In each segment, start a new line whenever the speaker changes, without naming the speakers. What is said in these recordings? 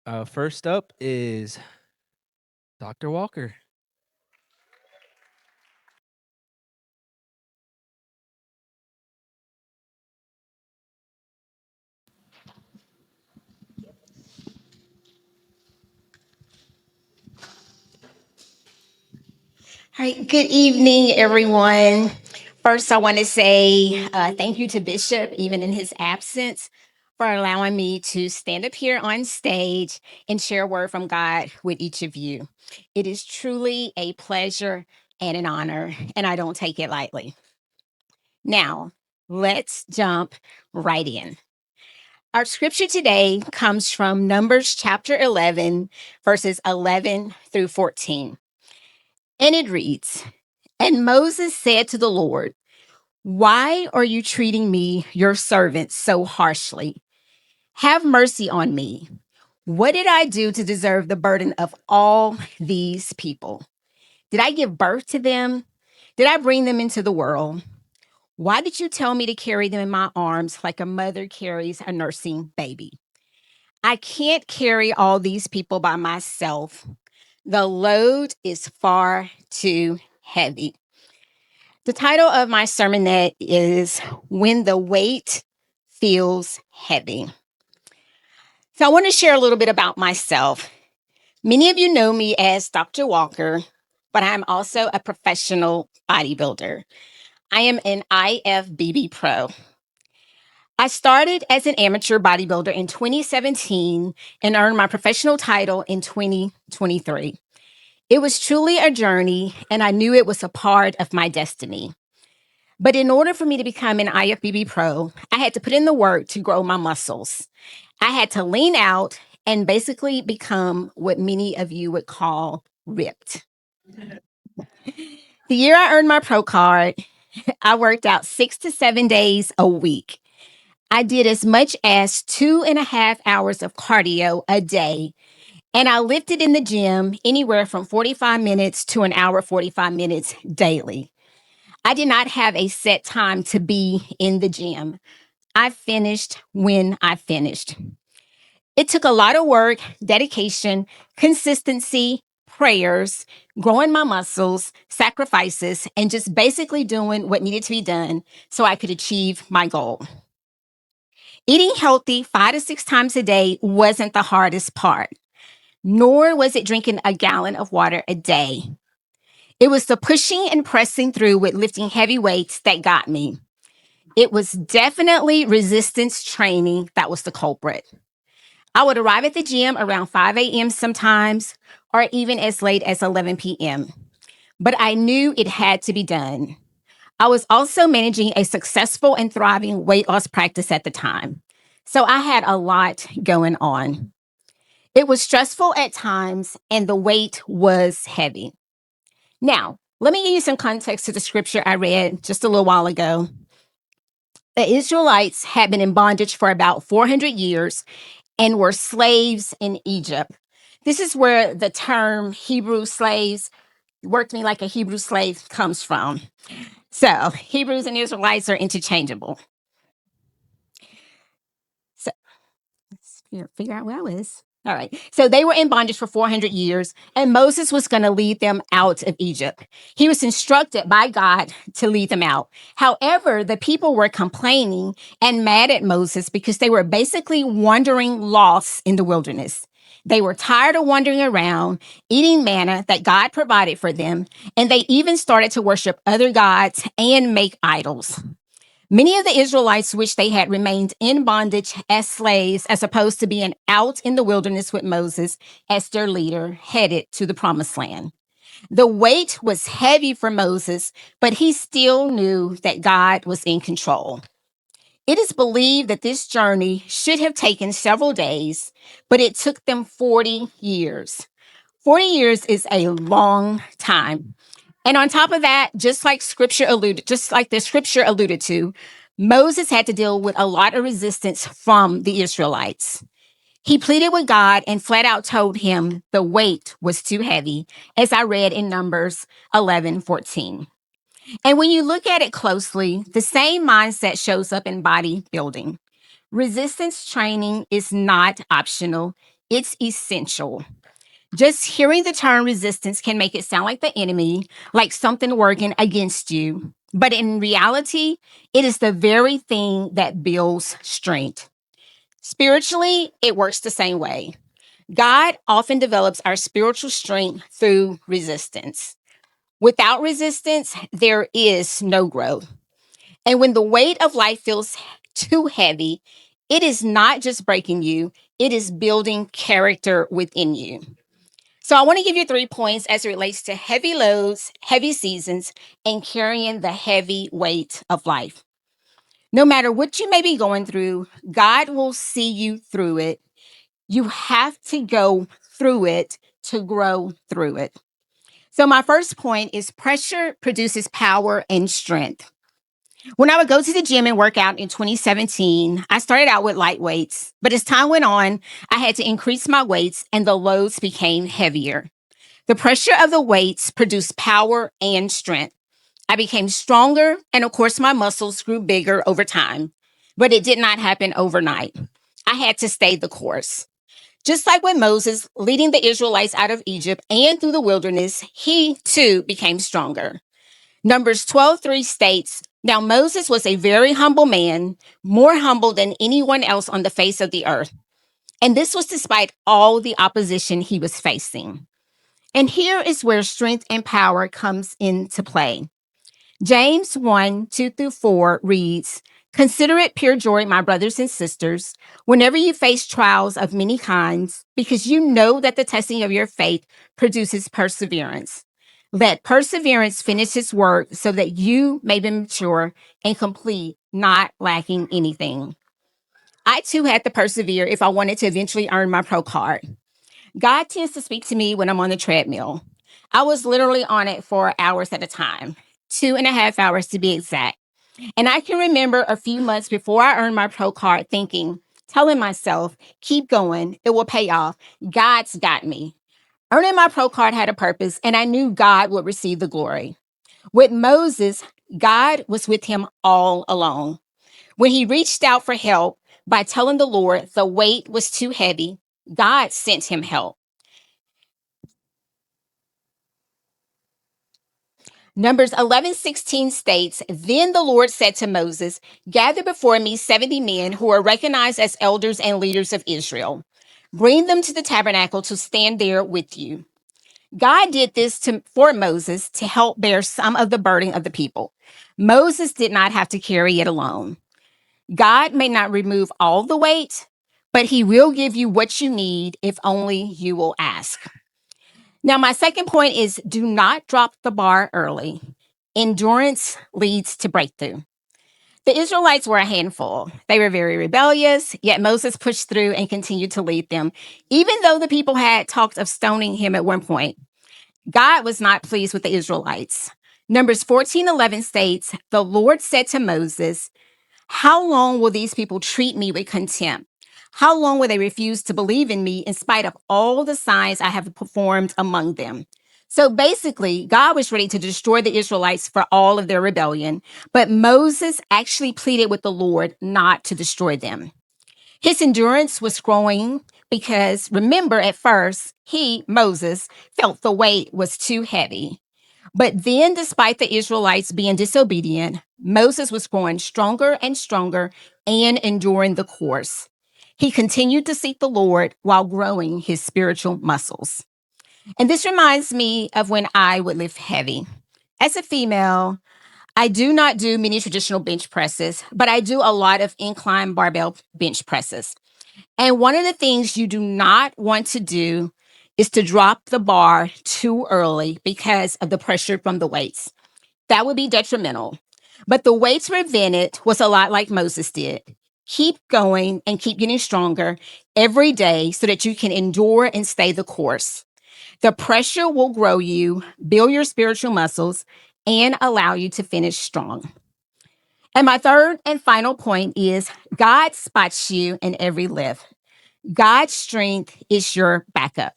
First up is Dr. Walker.
All right, good evening, everyone. First, I want to say thank you to Bishop, even in his absence, for allowing me to stand up here on stage and share a word from God with each of you. It is truly a pleasure and an honor, and I don't take it lightly. Now, let's jump right in. Our scripture today comes from Numbers chapter 11, verses 11 through 14. And it reads, And Moses said to the Lord, Why are you treating me, your servant, so harshly? Have mercy on me. What did I do to deserve the burden of all these people? Did I give birth to them? Did I bring them into the world? Why did you tell me to carry them in my arms like a mother carries a nursing baby? I can't carry all these people by myself. The load is far too heavy. The title of my sermonette is When the Weight Feels Heavy. So I want to share a little bit about myself. Many of you know me as Dr. Walker, but I'm also a professional bodybuilder. I am an IFBB pro. I started as an amateur bodybuilder in 2017 and earned my professional title in 2023. It was truly a journey, and I knew it was a part of my destiny. But in order for me to become an IFBB pro, I had to put in the work to grow my muscles. I had to lean out and basically become what many of you would call ripped. The year I earned my pro card, I worked out 6 to 7 days a week. I did as much as 2.5 hours of cardio a day, and I lifted in the gym anywhere from 45 minutes to an hour, 45 minutes daily. I did not have a set time to be in the gym. I finished when I finished. It took a lot of work, dedication, consistency, prayers, growing my muscles, sacrifices, and just basically doing what needed to be done so I could achieve my goal. Eating healthy 5 to 6 times a day wasn't the hardest part, nor was it drinking a gallon of water a day. It was the pushing and pressing through with lifting heavy weights that got me. It was definitely resistance training that was the culprit. I would arrive at the gym around 5 a.m. sometimes, or even as late as 11 p.m. But I knew it had to be done. I was also managing a successful and thriving weight loss practice at the time. So I had a lot going on. It was stressful at times, and the weight was heavy. Now, let me give you some context to the scripture I read just a little while ago. The Israelites had been in bondage for about 400 years and were slaves in Egypt. This is where the term Hebrew slaves, worked me like a Hebrew slave, comes from. So Hebrews and Israelites are interchangeable. So let's figure out where I was. All right. So they were in bondage for 400 years, and Moses was going to lead them out of Egypt. He was instructed by God to lead them out. However, the people were complaining and mad at Moses because they were basically wandering lost in the wilderness. They were tired of wandering around, eating manna that God provided for them, and they even started to worship other gods and make idols. Many of the Israelites wished they had remained in bondage as slaves as opposed to being out in the wilderness with Moses as their leader headed to the promised land. The weight was heavy for Moses, but he still knew that God was in control. It is believed that this journey should have taken several days, but it took them 40 years. 40 years is a long time. And on top of that, just like the scripture alluded to, Moses had to deal with a lot of resistance from the Israelites. He pleaded with God and flat out told him the weight was too heavy, as I read in Numbers 11:14. And when you look at it closely, the same mindset shows up in bodybuilding. Resistance training is not optional, It's essential. Just hearing the term resistance can make it sound like the enemy, like something working against you. But in reality, it is the very thing that builds strength. Spiritually, it works the same way. God often develops our spiritual strength through resistance. Without resistance, there is no growth. And when the weight of life feels too heavy, it is not just breaking you, it is building character within you. So I want to give you 3 points as it relates to heavy loads, heavy seasons, and carrying the heavy weight of life. No matter what you may be going through, God will see you through it. You have to go through it to grow through it. So my first point is pressure produces power and strength. When I would go to the gym and work out in 2017, I started out with light weights, but as time went on, I had to increase my weights and the loads became heavier. The pressure of the weights produced power and strength. I became stronger, and of course, my muscles grew bigger over time, but it did not happen overnight. I had to stay the course. Just like with Moses leading the Israelites out of Egypt and through the wilderness, he too became stronger. Numbers 12:3 states, "Now Moses was a very humble man, more humble than anyone else on the face of the earth. And this was despite all the opposition he was facing." And here is where strength and power comes into play. James 1:2-4 reads, "Consider it pure joy, my brothers and sisters, whenever you face trials of many kinds, because you know that the testing of your faith produces perseverance. Let perseverance finish its work so that you may be mature and complete, not lacking anything." I too had to persevere if I wanted to eventually earn my pro card. God tends to speak to me when I'm on the treadmill. I was literally on it for hours at a time, 2.5 hours to be exact. And I can remember a few months before I earned my pro card thinking, telling myself, keep going, it will pay off. God's got me. Earning my pro card had a purpose, and I knew God would receive the glory. With Moses, God was with him all along. When he reached out for help by telling the Lord the weight was too heavy, God sent him help. Numbers 11:16 states, "Then the Lord said to Moses, 'Gather before me 70 men who are recognized as elders and leaders of Israel. Bring them to the tabernacle to stand there with you.'" God did this for Moses to help bear some of the burden of the people. Moses did not have to carry it alone. God may not remove all the weight, but he will give you what you need if only you will ask. Now, my second point is do not drop the bar early. Endurance leads to breakthrough. The Israelites were a handful. They were very rebellious, yet Moses pushed through and continued to lead them, even though the people had talked of stoning him at one point. God was not pleased with the Israelites. Numbers 14:11 states, "The Lord said to Moses, 'How long will these people treat me with contempt? How long will they refuse to believe in me in spite of all the signs I have performed among them?'" So basically, God was ready to destroy the Israelites for all of their rebellion, but Moses actually pleaded with the Lord not to destroy them. His endurance was growing because remember, at first, Moses, felt the weight was too heavy. But then, despite the Israelites being disobedient, Moses was growing stronger and stronger and enduring the course. He continued to seek the Lord while growing his spiritual muscles. And this reminds me of when I would lift heavy. As a female, I do not do many traditional bench presses, but I do a lot of incline barbell bench presses. And one of the things you do not want to do is to drop the bar too early because of the pressure from the weights. That would be detrimental. But the way to prevent it was a lot like Moses did. Keep going and keep getting stronger every day so that you can endure and stay the course. The pressure will grow you, build your spiritual muscles, and allow you to finish strong. And my third and final point is God spots you in every lift. God's strength is your backup.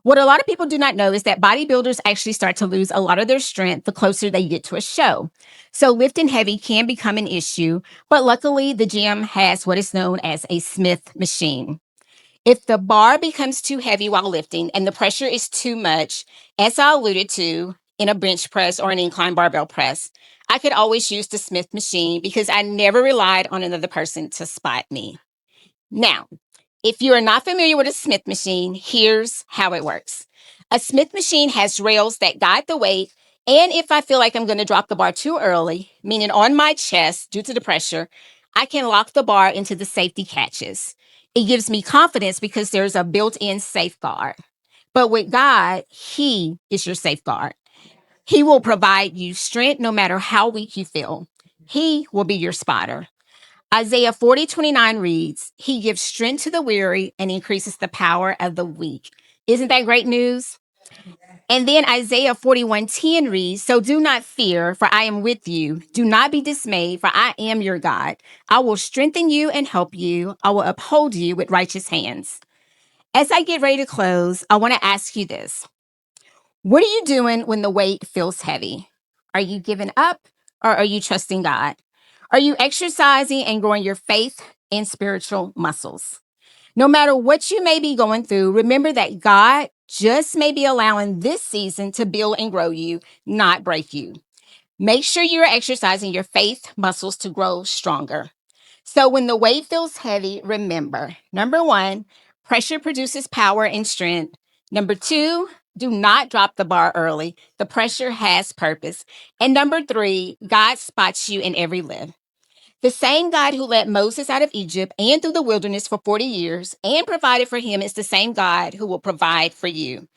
What a lot of people do not know is that bodybuilders actually start to lose a lot of their strength the closer they get to a show. So lifting heavy can become an issue, but luckily the gym has what is known as a Smith machine. If the bar becomes too heavy while lifting and the pressure is too much, as I alluded to in a bench press or an incline barbell press, I could always use the Smith machine because I never relied on another person to spot me. Now, if you are not familiar with a Smith machine, here's how it works. A Smith machine has rails that guide the weight, and if I feel like I'm going to drop the bar too early, meaning on my chest due to the pressure, I can lock the bar into the safety catches. It gives me confidence because there's a built-in safeguard. But with God, He is your safeguard. He will provide you strength no matter how weak you feel. He will be your spotter. Isaiah 40:29 reads, He gives strength to the weary and increases the power of the weak. Isn't that great news? And then Isaiah 41:10 reads, So do not fear, for I am with you. Do not be dismayed, for I am your God. I will strengthen you and help you. I will uphold you with righteous hands. As I get ready to close, I want to ask you this. What are you doing when the weight feels heavy? Are you giving up or are you trusting God? Are you exercising and growing your faith and spiritual muscles? No matter what you may be going through, remember that God just may be allowing this season to build and grow you, not break you. Make sure you're exercising your faith muscles to grow stronger. So when the weight feels heavy, remember, number one, pressure produces power and strength. Number two, do not drop the bar early. The pressure has purpose. And number three, God spots you in every lift. The same God who led Moses out of Egypt and through the wilderness for 40 years and provided for him is the same God who will provide for you.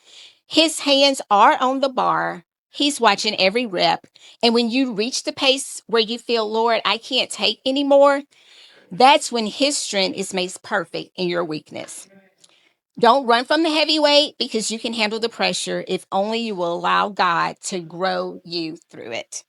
His hands are on the bar. He's watching every rep. And when you reach the pace where you feel, Lord, I can't take anymore, that's when his strength is made perfect in your weakness. Don't run from the heavy weight because you can handle the pressure if only you will allow God to grow you through it.